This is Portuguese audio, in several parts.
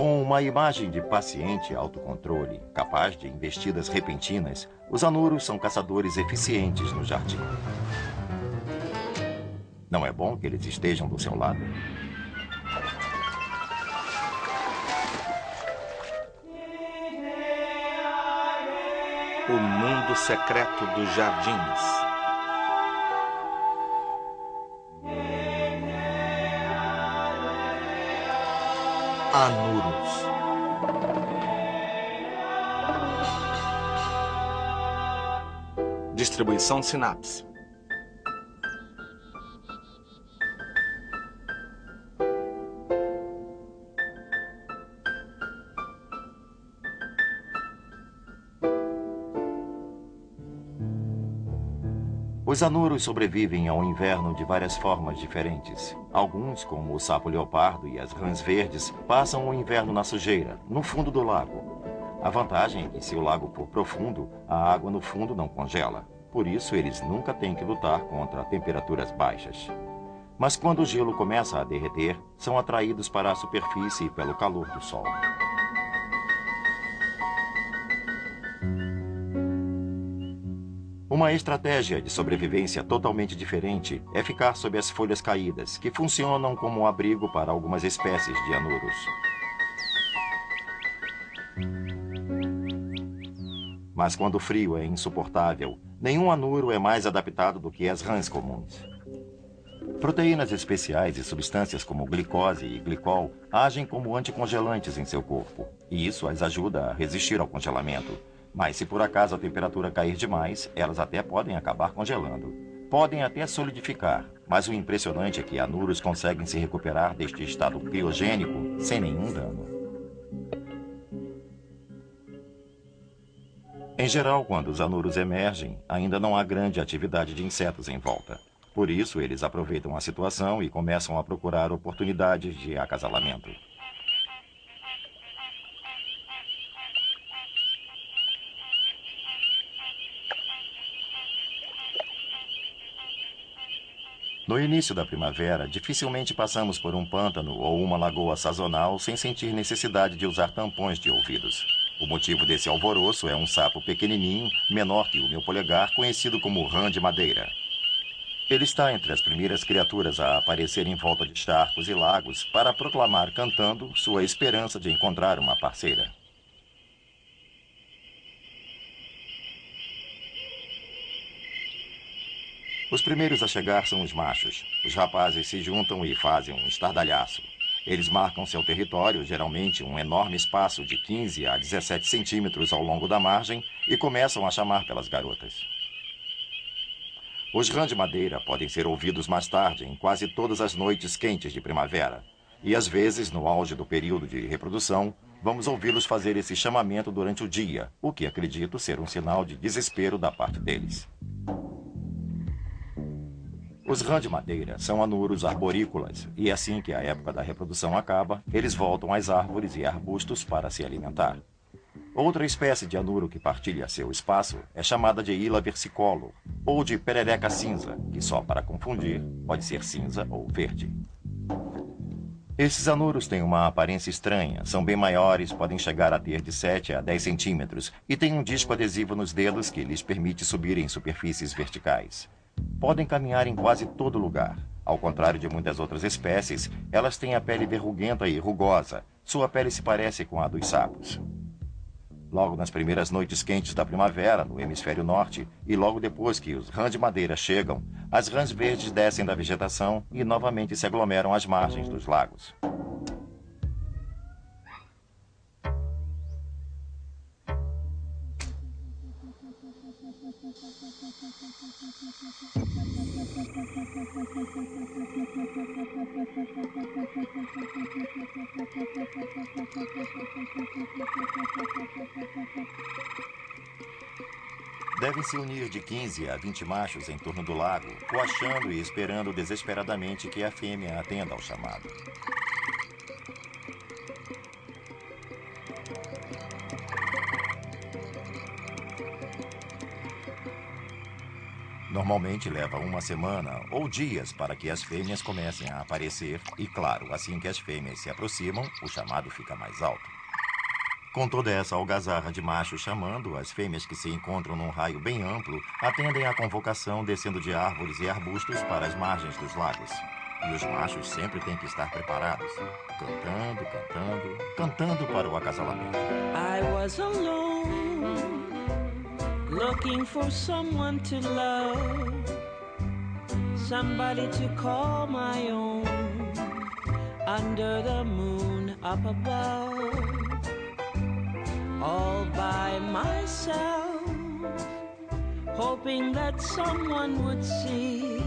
Com uma imagem de paciente autocontrole, capaz de investidas repentinas, os anuros são caçadores eficientes no jardim. Não é bom que eles estejam do seu lado? O mundo secreto dos jardins. Anuros. Distribuição Sinapse. Os anuros sobrevivem ao inverno de várias formas diferentes. Alguns, como o sapo-leopardo e as rãs verdes, passam o inverno na sujeira, no fundo do lago. A vantagem é que, se o lago for profundo, a água no fundo não congela. Por isso, eles nunca têm que lutar contra temperaturas baixas. Mas quando o gelo começa a derreter, são atraídos para a superfície pelo calor do sol. Uma estratégia de sobrevivência totalmente diferente é ficar sob as folhas caídas, que funcionam como um abrigo para algumas espécies de anuros. Mas quando o frio é insuportável, nenhum anuro é mais adaptado do que as rãs comuns. Proteínas especiais e substâncias como glicose e glicol agem como anticongelantes em seu corpo, e isso as ajuda a resistir ao congelamento. Mas se por acaso a temperatura cair demais, elas até podem acabar congelando. Podem até solidificar, mas o impressionante é que anuros conseguem se recuperar deste estado criogênico sem nenhum dano. Em geral, quando os anuros emergem, ainda não há grande atividade de insetos em volta. Por isso, eles aproveitam a situação e começam a procurar oportunidades de acasalamento. No início da primavera, dificilmente passamos por um pântano ou uma lagoa sazonal sem sentir necessidade de usar tampões de ouvidos. O motivo desse alvoroço é um sapo pequenininho, menor que o meu polegar, conhecido como rã de madeira. Ele está entre as primeiras criaturas a aparecer em volta de charcos e lagos para proclamar cantando sua esperança de encontrar uma parceira. Os primeiros a chegar são os machos. Os rapazes se juntam e fazem um estardalhaço. Eles marcam seu território, geralmente um enorme espaço de 15 a 17 centímetros ao longo da margem, e começam a chamar pelas garotas. Os rãs de madeira podem ser ouvidos mais tarde, em quase todas as noites quentes de primavera. E às vezes, no auge do período de reprodução, vamos ouvi-los fazer esse chamamento durante o dia, o que acredito ser um sinal de desespero da parte deles. Os rãs de madeira são anuros arborícolas, e assim que a época da reprodução acaba, eles voltam às árvores e arbustos para se alimentar. Outra espécie de anuro que partilha seu espaço é chamada de ila versicolor, ou de perereca cinza, que só para confundir pode ser cinza ou verde. Esses anuros têm uma aparência estranha, são bem maiores, podem chegar a ter de 7 a 10 centímetros e têm um disco adesivo nos dedos que lhes permite subir em superfícies verticais. Podem caminhar em quase todo lugar. Ao contrário de muitas outras espécies, elas têm a pele verruguenta e rugosa. Sua pele se parece com a dos sapos. Logo nas primeiras noites quentes da primavera, no hemisfério norte, e logo depois que os rãs de madeira chegam, as rãs verdes descem da vegetação e novamente se aglomeram às margens dos lagos. Devem se unir de 15 a 20 machos em torno do lago, coachando e esperando desesperadamente que a fêmea atenda ao chamado. Normalmente leva uma semana ou dias para que as fêmeas comecem a aparecer e, claro, assim que as fêmeas se aproximam, o chamado fica mais alto. Com toda essa algazarra de machos chamando, as fêmeas que se encontram num raio bem amplo atendem à convocação descendo de árvores e arbustos para as margens dos lagos. E os machos sempre têm que estar preparados, cantando, cantando, cantando para o acasalamento. I was alone, looking for someone to love, somebody to call my own, under the moon up above, all by myself, hoping that someone would see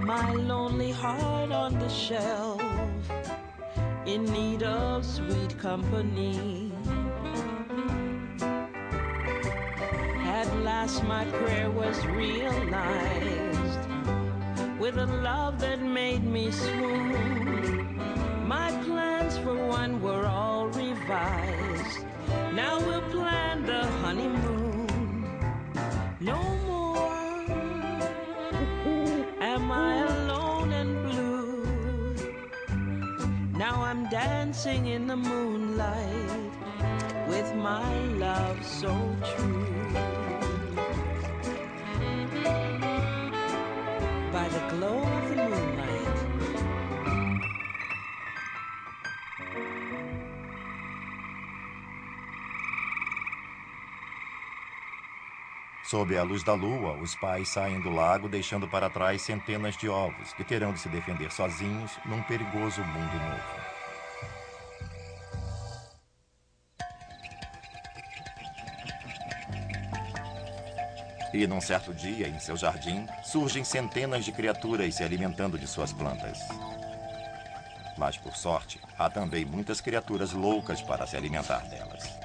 my lonely heart on the shelf, in need of sweet company. At last my prayer was realized, with a love that made me swoon. My plans for one were all revised. Now we'll plan the honeymoon. No more am I alone and blue. Now I'm dancing in the moonlight with my love so true. By the glow of the moonlight, Sob a luz da lua, os pais saem do lago deixando para trás centenas de ovos que terão de se defender sozinhos num perigoso mundo novo. E num certo dia, em seu jardim, surgem centenas de criaturas se alimentando de suas plantas. Mas, por sorte, há também muitas criaturas loucas para se alimentar delas.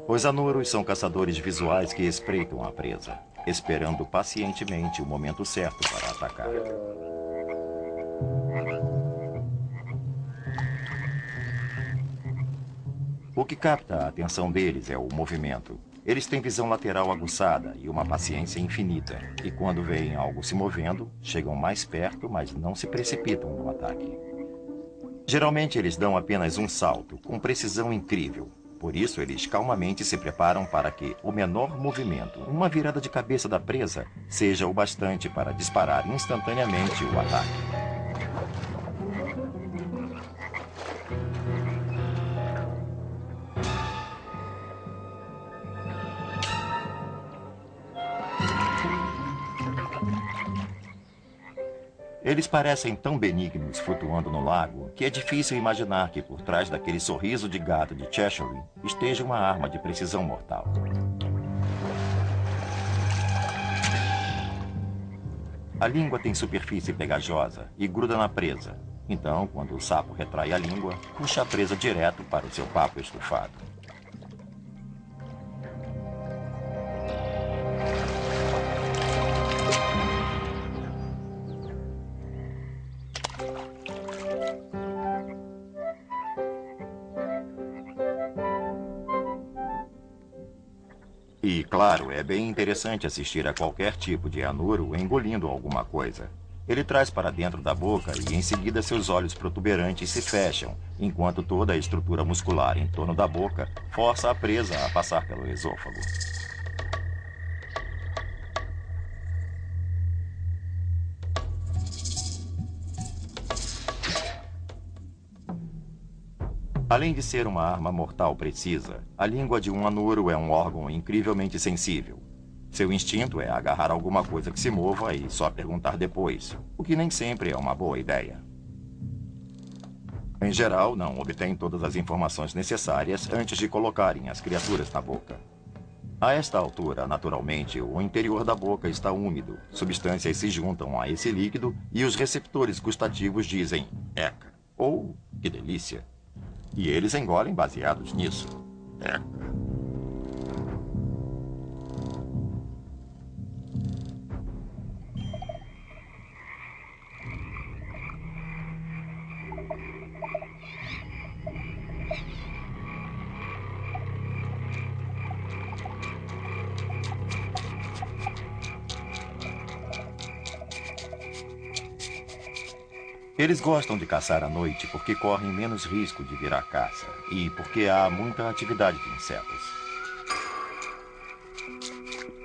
Os anuros são caçadores visuais que espreitam a presa, esperando pacientemente o momento certo para atacar. O que capta a atenção deles é o movimento. Eles têm visão lateral aguçada e uma paciência infinita. E quando veem algo se movendo, chegam mais perto, mas não se precipitam no ataque. Geralmente eles dão apenas um salto, com precisão incrível. Por isso, eles calmamente se preparam para que o menor movimento, uma virada de cabeça da presa, seja o bastante para disparar instantaneamente o ataque. Eles parecem tão benignos flutuando no lago que é difícil imaginar que por trás daquele sorriso de gato de Cheshire esteja uma arma de precisão mortal. A língua tem superfície pegajosa e gruda na presa. Então, quando o sapo retrai a língua, puxa a presa direto para o seu papo estufado. E, claro, é bem interessante assistir a qualquer tipo de anuro engolindo alguma coisa. Ele traz para dentro da boca e, em seguida, seus olhos protuberantes se fecham, enquanto toda a estrutura muscular em torno da boca força a presa a passar pelo esôfago. Além de ser uma arma mortal precisa, a língua de um anuro é um órgão incrivelmente sensível. Seu instinto é agarrar alguma coisa que se mova e só perguntar depois, o que nem sempre é uma boa ideia. Em geral, não obtêm todas as informações necessárias antes de colocarem as criaturas na boca. A esta altura, naturalmente, o interior da boca está úmido, substâncias se juntam a esse líquido e os receptores gustativos dizem "eca" ou "que delícia". E eles engolem baseados nisso. Eca. Eles gostam de caçar à noite porque correm menos risco de virar caça e porque há muita atividade de insetos.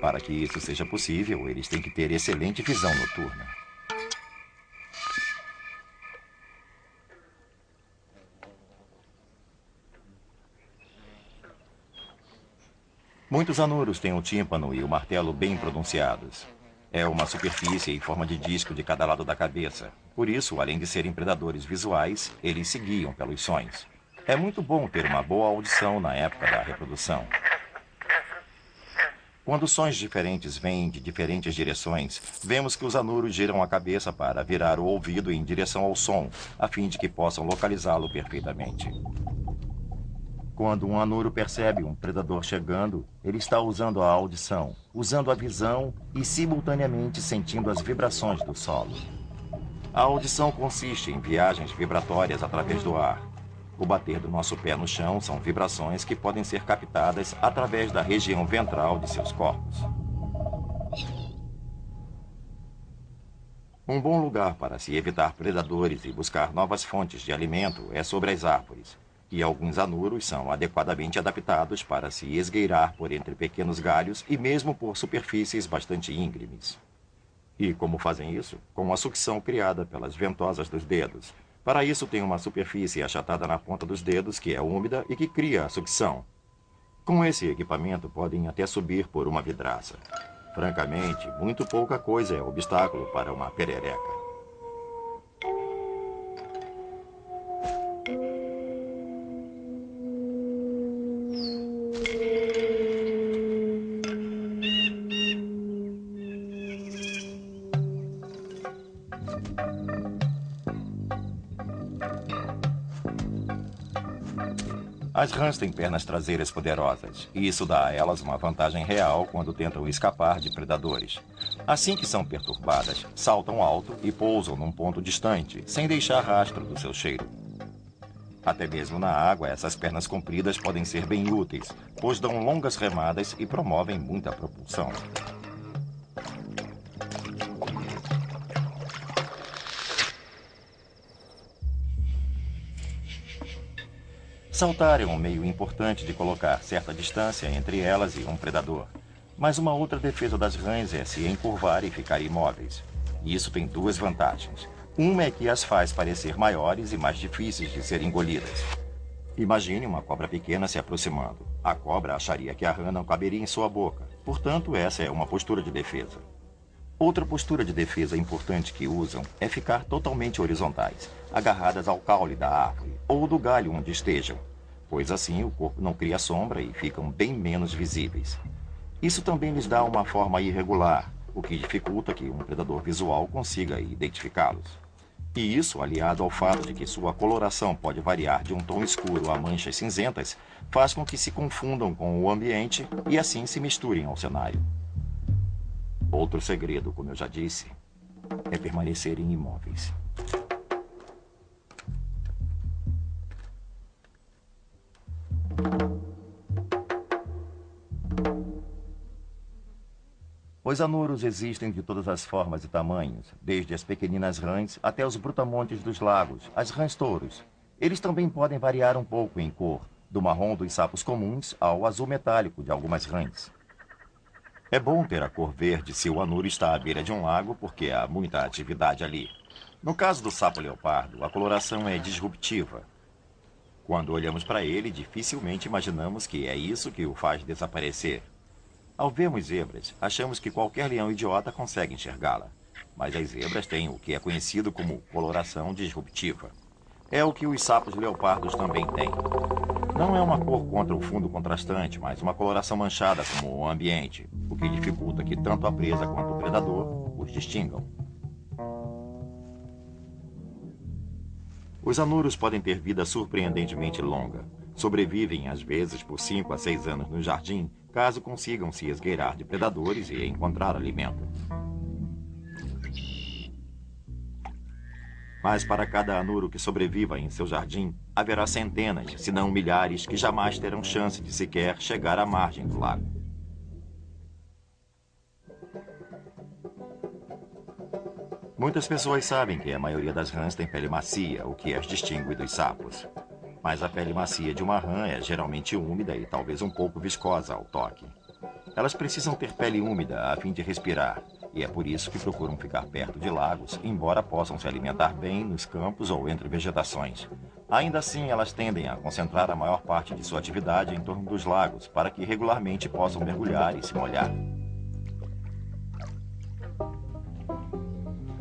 Para que isso seja possível, eles têm que ter excelente visão noturna. Muitos anuros têm o tímpano e o martelo bem pronunciados. É uma superfície em forma de disco de cada lado da cabeça. Por isso, além de serem predadores visuais, eles se guiam pelos sons. É muito bom ter uma boa audição na época da reprodução. Quando sons diferentes vêm de diferentes direções, vemos que os anuros giram a cabeça para virar o ouvido em direção ao som, a fim de que possam localizá-lo perfeitamente. Quando um anuro percebe um predador chegando, ele está usando a audição, usando a visão e simultaneamente sentindo as vibrações do solo. A audição consiste em viagens vibratórias através do ar. O bater do nosso pé no chão são vibrações que podem ser captadas através da região ventral de seus corpos. Um bom lugar para se evitar predadores e buscar novas fontes de alimento é sobre as árvores. E alguns anuros são adequadamente adaptados para se esgueirar por entre pequenos galhos e mesmo por superfícies bastante íngremes. E como fazem isso? Com a sucção criada pelas ventosas dos dedos. Para isso tem uma superfície achatada na ponta dos dedos que é úmida e que cria a sucção. Com esse equipamento podem até subir por uma vidraça. Francamente, muito pouca coisa é obstáculo para uma perereca. As rãs têm pernas traseiras poderosas, e isso dá a elas uma vantagem real quando tentam escapar de predadores. Assim que são perturbadas, saltam alto e pousam num ponto distante, sem deixar rastro do seu cheiro. Até mesmo na água, essas pernas compridas podem ser bem úteis, pois dão longas remadas e promovem muita propulsão. Saltar é um meio importante de colocar certa distância entre elas e um predador. Mas uma outra defesa das rãs é se encurvar e ficar imóveis. E isso tem duas vantagens. Uma é que as faz parecer maiores e mais difíceis de serem engolidas. Imagine uma cobra pequena se aproximando. A cobra acharia que a rã não caberia em sua boca. Portanto, essa é uma postura de defesa. Outra postura de defesa importante que usam é ficar totalmente horizontais, agarradas ao caule da árvore ou do galho onde estejam, pois assim o corpo não cria sombra e ficam bem menos visíveis. Isso também lhes dá uma forma irregular, o que dificulta que um predador visual consiga identificá-los. E isso, aliado ao fato de que sua coloração pode variar de um tom escuro a manchas cinzentas, faz com que se confundam com o ambiente e assim se misturem ao cenário. Outro segredo, como eu já disse, é permanecerem imóveis. Os anuros existem de todas as formas e tamanhos, desde as pequeninas rãs até os brutamontes dos lagos, as rãs-touros. Eles também podem variar um pouco em cor, do marrom dos sapos comuns ao azul metálico de algumas rãs. É bom ter a cor verde se o anuro está à beira de um lago, porque há muita atividade ali. No caso do sapo-leopardo, a coloração é disruptiva. Quando olhamos para ele, dificilmente imaginamos que é isso que o faz desaparecer. Ao vermos zebras, achamos que qualquer leão idiota consegue enxergá-la. Mas as zebras têm o que é conhecido como coloração disruptiva. É o que os sapos leopardos também têm. Não é uma cor contra o fundo contrastante, mas uma coloração manchada como o ambiente, o que dificulta que tanto a presa quanto o predador os distingam. Os anuros podem ter vida surpreendentemente longa. Sobrevivem, às vezes, por 5 a 6 anos no jardim, caso consigam se esgueirar de predadores e encontrar alimento. Mas para cada anuro que sobreviva em seu jardim, haverá centenas, se não milhares, que jamais terão chance de sequer chegar à margem do lago. Muitas pessoas sabem que a maioria das rãs tem pele macia, o que as distingue dos sapos. Mas a pele macia de uma rã é geralmente úmida e talvez um pouco viscosa ao toque. Elas precisam ter pele úmida a fim de respirar, e é por isso que procuram ficar perto de lagos, embora possam se alimentar bem nos campos ou entre vegetações. Ainda assim, elas tendem a concentrar a maior parte de sua atividade em torno dos lagos, para que regularmente possam mergulhar e se molhar.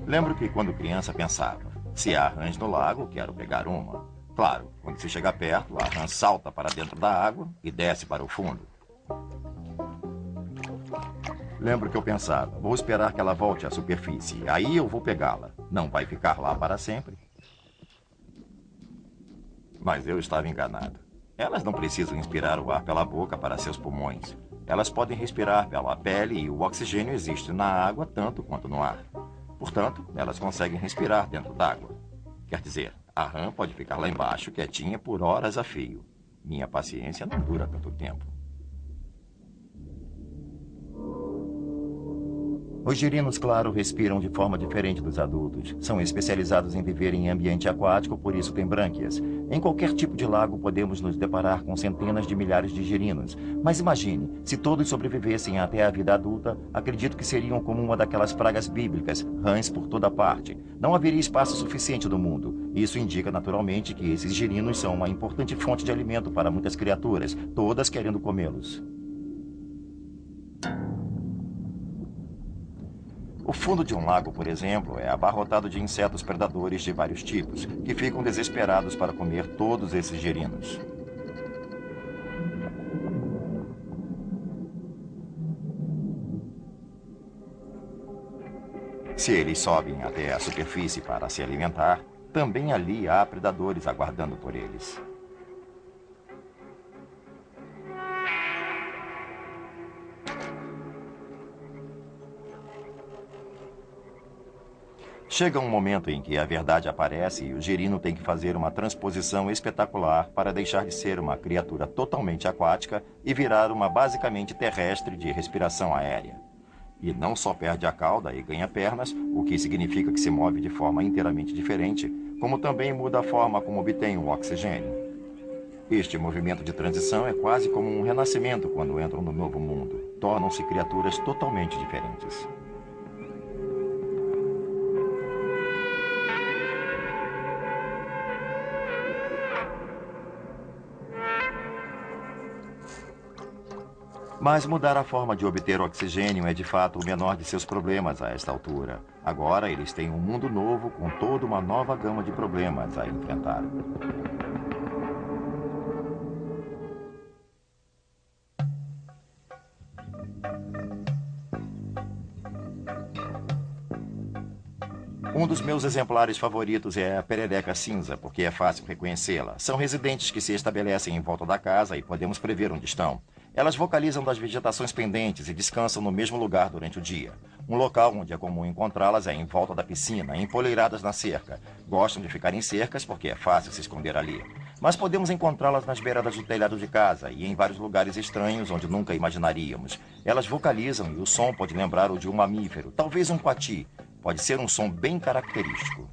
Lembro que quando criança pensava, se há rãs no lago, quero pegar uma. Claro, quando se chega perto, a rã salta para dentro da água e desce para o fundo. Lembro que eu pensava, vou esperar que ela volte à superfície, aí eu vou pegá-la. Não vai ficar lá para sempre. Mas eu estava enganado. Elas não precisam inspirar o ar pela boca para seus pulmões. Elas podem respirar pela pele e o oxigênio existe na água tanto quanto no ar. Portanto, elas conseguem respirar dentro d'água. Quer dizer, a rã pode ficar lá embaixo quietinha por horas a fio. Minha paciência não dura tanto tempo. Os girinos, claro, respiram de forma diferente dos adultos. São especializados em viver em ambiente aquático, por isso têm brânquias. Em qualquer tipo de lago podemos nos deparar com centenas de milhares de girinos. Mas imagine, se todos sobrevivessem até a vida adulta, acredito que seriam como uma daquelas pragas bíblicas, rãs por toda parte. Não haveria espaço suficiente no mundo. Isso indica naturalmente que esses girinos são uma importante fonte de alimento para muitas criaturas, todas querendo comê-los. O fundo de um lago, por exemplo, é abarrotado de insetos predadores de vários tipos, que ficam desesperados para comer todos esses girinos. Se eles sobem até a superfície para se alimentar, também ali há predadores aguardando por eles. Chega um momento em que a verdade aparece e o girino tem que fazer uma transposição espetacular para deixar de ser uma criatura totalmente aquática e virar uma basicamente terrestre de respiração aérea. E não só perde a cauda e ganha pernas, o que significa que se move de forma inteiramente diferente, como também muda a forma como obtém o oxigênio. Este movimento de transição é quase como um renascimento quando entram no novo mundo. Tornam-se criaturas totalmente diferentes. Mas mudar a forma de obter oxigênio é de fato o menor de seus problemas a esta altura. Agora eles têm um mundo novo com toda uma nova gama de problemas a enfrentar. Um dos meus exemplares favoritos é a perereca cinza, porque é fácil reconhecê-la. São residentes que se estabelecem em volta da casa e podemos prever onde estão. Elas vocalizam das vegetações pendentes e descansam no mesmo lugar durante o dia. Um local onde é comum encontrá-las é em volta da piscina, empoleiradas na cerca. Gostam de ficar em cercas porque é fácil se esconder ali. Mas podemos encontrá-las nas beiradas do telhado de casa e em vários lugares estranhos onde nunca imaginaríamos. Elas vocalizam e o som pode lembrar o de um mamífero, talvez um coati. Pode ser um som bem característico.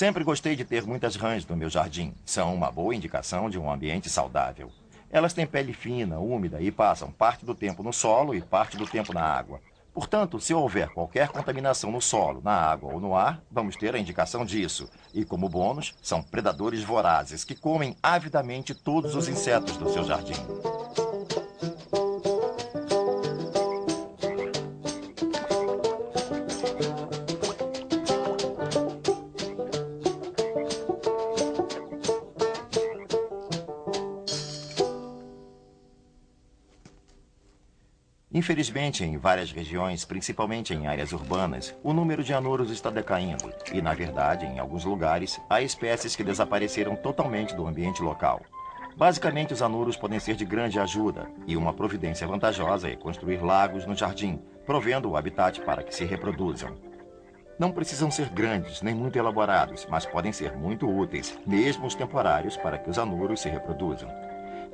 Sempre gostei de ter muitas rãs no meu jardim. São uma boa indicação de um ambiente saudável. Elas têm pele fina, úmida e passam parte do tempo no solo e parte do tempo na água. Portanto, se houver qualquer contaminação no solo, na água ou no ar, vamos ter a indicação disso. E como bônus, são predadores vorazes que comem avidamente todos os insetos do seu jardim. Infelizmente, em várias regiões, principalmente em áreas urbanas, o número de anuros está decaindo. E, na verdade, em alguns lugares, há espécies que desapareceram totalmente do ambiente local. Basicamente, os anuros podem ser de grande ajuda, e uma providência vantajosa é construir lagos no jardim, provendo o habitat para que se reproduzam. Não precisam ser grandes nem muito elaborados, mas podem ser muito úteis, mesmo os temporários, para que os anuros se reproduzam.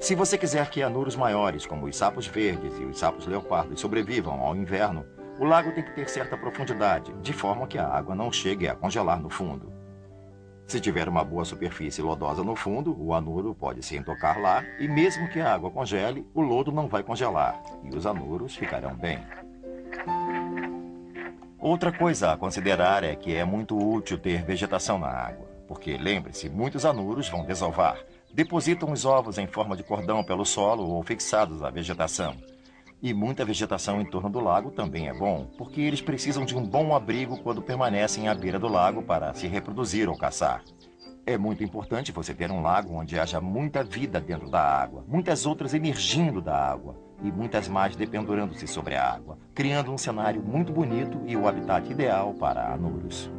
Se você quiser que anuros maiores, como os sapos verdes e os sapos leopardos, sobrevivam ao inverno, o lago tem que ter certa profundidade, de forma que a água não chegue a congelar no fundo. Se tiver uma boa superfície lodosa no fundo, o anuro pode se entocar lá, e mesmo que a água congele, o lodo não vai congelar, e os anuros ficarão bem. Outra coisa a considerar é que é muito útil ter vegetação na água, porque, lembre-se, muitos anuros vão desovar. Depositam os ovos em forma de cordão pelo solo ou fixados à vegetação. E muita vegetação em torno do lago também é bom, porque eles precisam de um bom abrigo quando permanecem à beira do lago para se reproduzir ou caçar. É muito importante você ter um lago onde haja muita vida dentro da água, muitas outras emergindo da água e muitas mais dependurando-se sobre a água, criando um cenário muito bonito e o habitat ideal para anuros.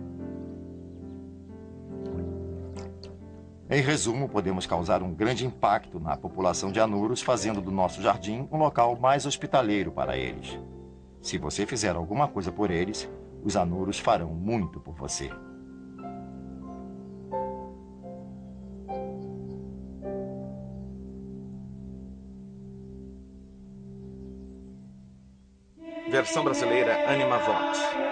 Em resumo, podemos causar um grande impacto na população de anuros, fazendo do nosso jardim um local mais hospitaleiro para eles. Se você fizer alguma coisa por eles, os anuros farão muito por você. Versão brasileira Anima Vox.